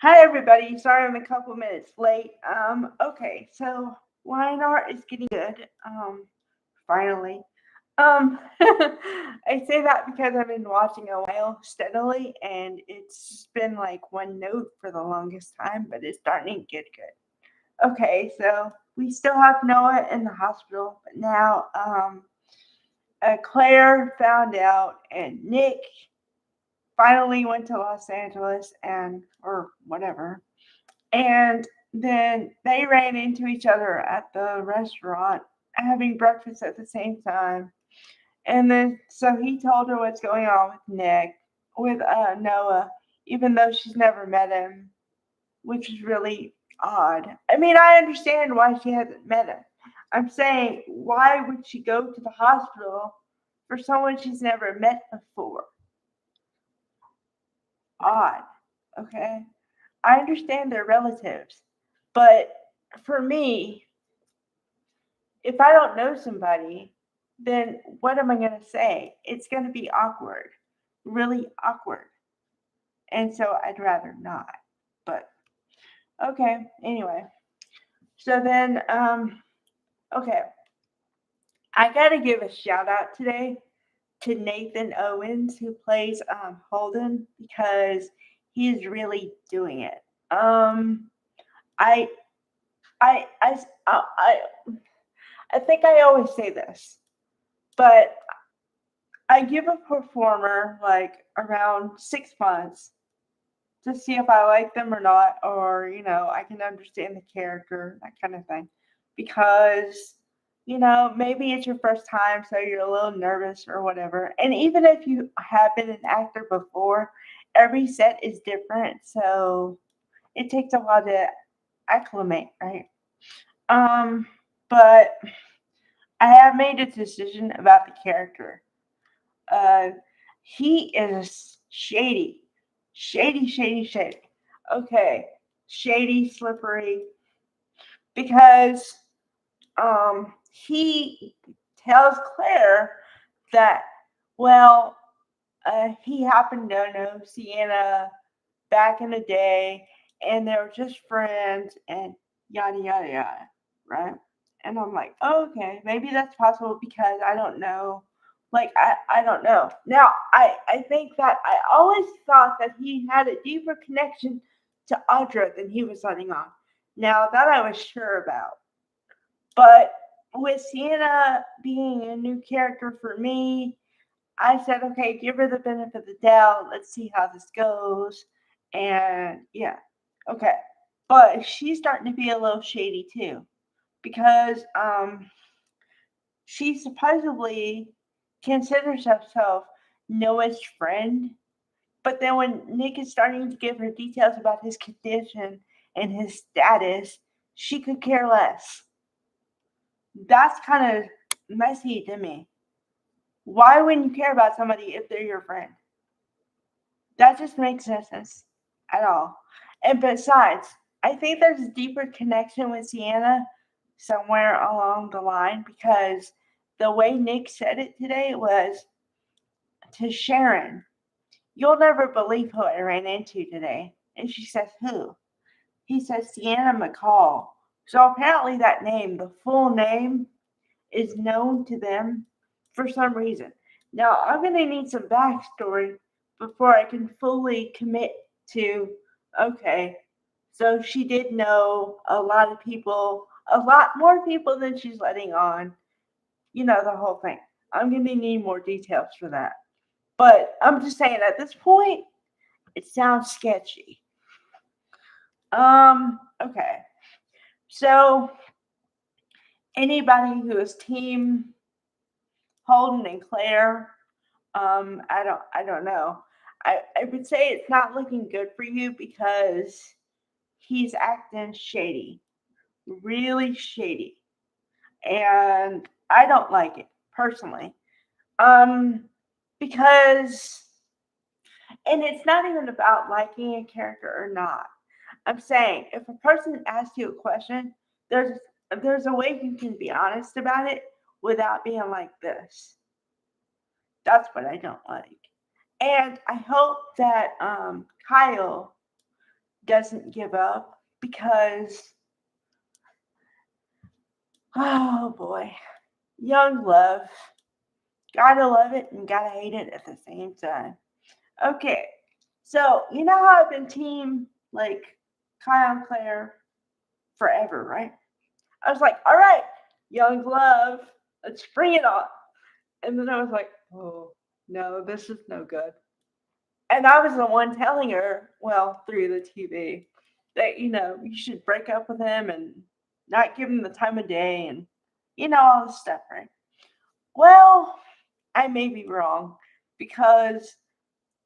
Hi everybody. Sorry I'm a couple minutes late. Okay, so line art is getting good. Finally. I say that because I've been watching a while steadily and it's been like one note for the longest time, but it's starting to get good. Okay, so we still have Noah in the hospital, but now Claire found out and Nick finally went to Los Angeles and or whatever. And then they ran into each other at the restaurant having breakfast at the same time. And then so he told her what's going on with Noah, even though she's never met him, which is really odd. I mean, I understand why she hasn't met him. I'm saying, why would she go to the hospital for someone she's never met before? Odd. Okay. I understand they're relatives, but for me, if I don't know somebody, then what am I going to say? It's going to be awkward, really awkward. And so I'd rather not. But okay, anyway. So then, okay, I got to give a shout out today to Nathan Owens, who plays Holden, because he's really doing it. I, I, I, I, I think I always say this, but I give a performer like around 6 months to see if I like them or not, or I can understand the character, that kind of thing. Because maybe it's your first time, so you're a little nervous or whatever. And even if you have been an actor before, every set is different, so it takes a while to acclimate, right? Um, but I have made a decision about the character. Uh, he is shady, shady, shady, shady. Okay, shady, slippery, because he tells Claire that well, he happened to know Sienna back in the day, and they were just friends, and yada yada yada, right? And I'm like, oh, okay, maybe that's possible because I don't know. Like, I don't know. Now, I think that I always thought that he had a deeper connection to Audra than he was letting on. Now, that I was sure about. But with Sienna being a new character for me, I said, okay, give her the benefit of the doubt. Let's see how this goes. And yeah, okay. But she's starting to be a little shady too because she supposedly considers herself Noah's friend. But then when Nick is starting to give her details about his condition and his status, she could care less. That's kind of messy to me. Why wouldn't you care about somebody if they're your friend? That just makes no sense at all. And besides, I think there's a deeper connection with Sienna somewhere along the line because the way Nick said it today was to Sharon, you'll never believe who I ran into today. And she says, who? He says, Sienna McCall. So apparently that name, the full name, is known to them for some reason. Now, I'm going to need some backstory before I can fully commit to, okay, so she did know a lot of people, a lot more people than she's letting on, the whole thing. I'm going to need more details for that. But I'm just saying, at this point, it sounds sketchy. Okay. So, anybody who is team Holden and Claire, I don't know. I would say it's not looking good for you because he's acting shady, really shady, and I don't like it personally. Um, because and it's not even about liking a character or not. I'm saying if a person asks you a question, there's a way you can be honest about it without being like this. That's what I don't like. And I hope that Kyle doesn't give up because, oh boy, young love. Gotta love it and gotta hate it at the same time. Okay, so you know how I've been team like Kyle and Claire forever, right? I was like, all right, young love, let's bring it on. And then I was like, oh no, this is no good. And I was the one telling her, well, through the TV, that you should break up with him and not give him the time of day and all this stuff, right? Well, I may be wrong because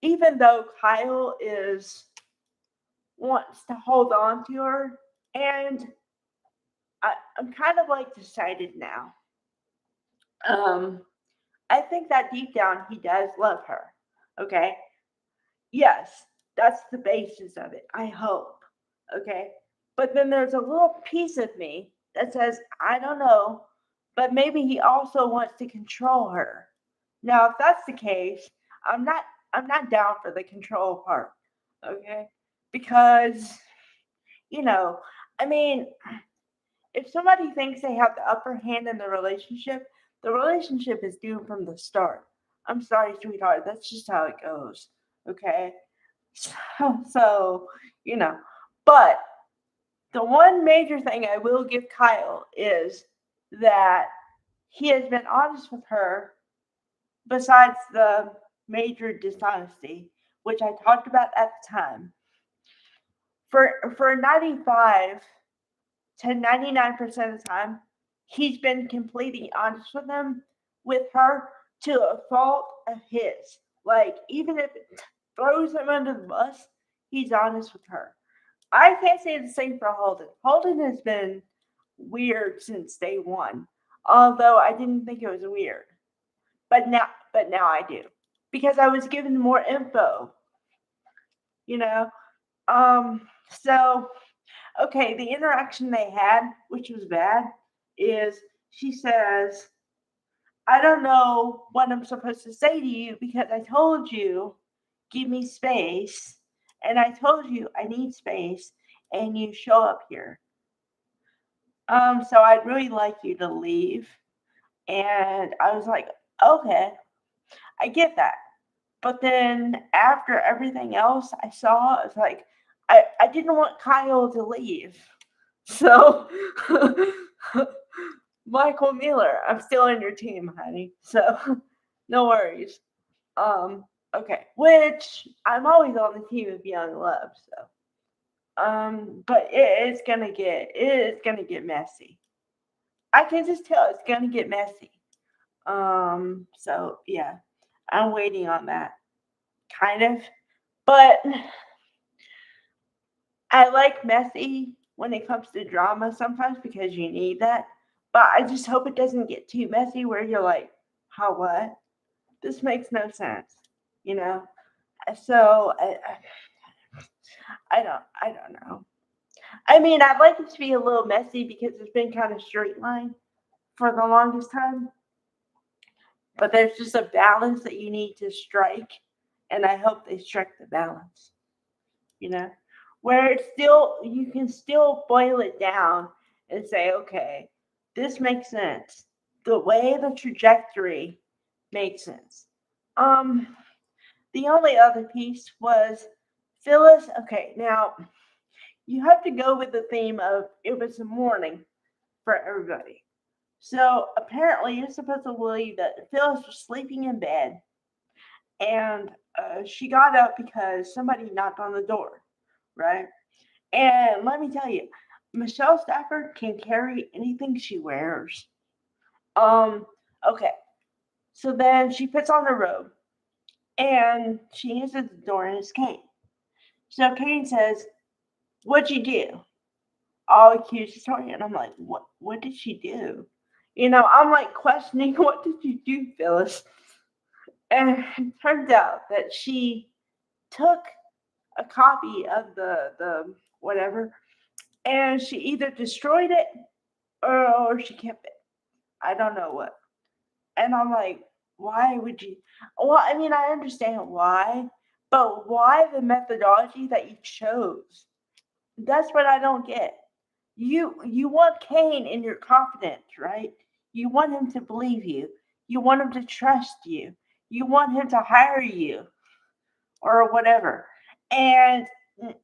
even though Kyle is wants to hold on to her, and I'm kind of like decided now. Um, I think that deep down he does love her. Okay, yes, that's the basis of it. I hope. Okay, but then there's a little piece of me that says I don't know, but maybe he also wants to control her. Now, if that's the case, I'm not I'm not down for the control part. Okay, because you know, I mean, if somebody thinks they have the upper hand in the relationship is doomed from the start. I'm sorry, sweetheart. That's just how it goes. Okay. So, you know, but the one major thing I will give Kyle is that he has been honest with her besides the major dishonesty, which I talked about at the time. For 95 to 99% of the time, he's been completely honest with her to a fault of his. Like, even if it throws him under the bus, he's honest with her. I can't say the same for Holden. Holden has been weird since day one, although I didn't think it was weird. But now I do because I was given more info. You know, so okay, the interaction they had, which was bad, is she says, I don't know what I'm supposed to say to you because I told you, give me space. And I told you I need space, and you show up here. So I'd really like you to leave. And I was like, okay, I get that. But then after everything else I saw, it's like I didn't want Kyle to leave. So Michael Miller, I'm still on your team, honey. So no worries. Um, okay. Which I'm always on the team of Young Love, so but it's gonna get messy. I can just tell it's gonna get messy. So yeah. I'm waiting on that. Kind of. But I like messy when it comes to drama sometimes because you need that. But I just hope it doesn't get too messy where you're like, how what? This makes no sense, you know? So I don't know. I mean, I'd like it to be a little messy because it's been kind of straight line for the longest time. But there's just a balance that you need to strike. And I hope they strike the balance, you know? Where it's still you can still boil it down and say, okay, this makes sense. The way the trajectory makes sense. Um, the only other piece was Phyllis. Okay, now you have to go with the theme of it was a morning for everybody. So apparently, you're supposed to believe that Phyllis was sleeping in bed and she got up because somebody knocked on the door, right? And let me tell you, Michelle Stafford can carry anything she wears. Um, okay. So then she puts on her robe and she answers the door and it's Kane. So Kane says, what'd you do? All accusatory. And I'm like, what did she do? I'm like questioning, what did you do, Phyllis? And it turns out that she took a copy of the whatever and she either destroyed it or she kept it. I don't know what. And I'm like, why would you? Well, I mean, I understand why, but why the methodology that you chose? That's what I don't get. You want Kane in your confidence, right? You want him to believe you. You want him to trust you. You want him to hire you or whatever. And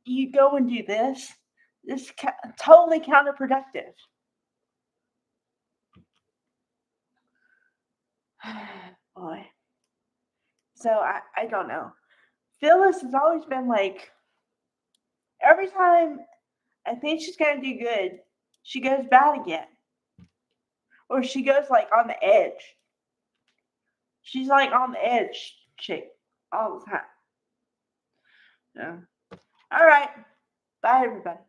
you go and do this. This totally counterproductive. Boy. So I don't know. Phyllis has always been like, every time I think she's gonna do good, she goes bad again. Or she goes like on the edge. She's like on the edge chick all the time. Yeah. All right. Bye everybody.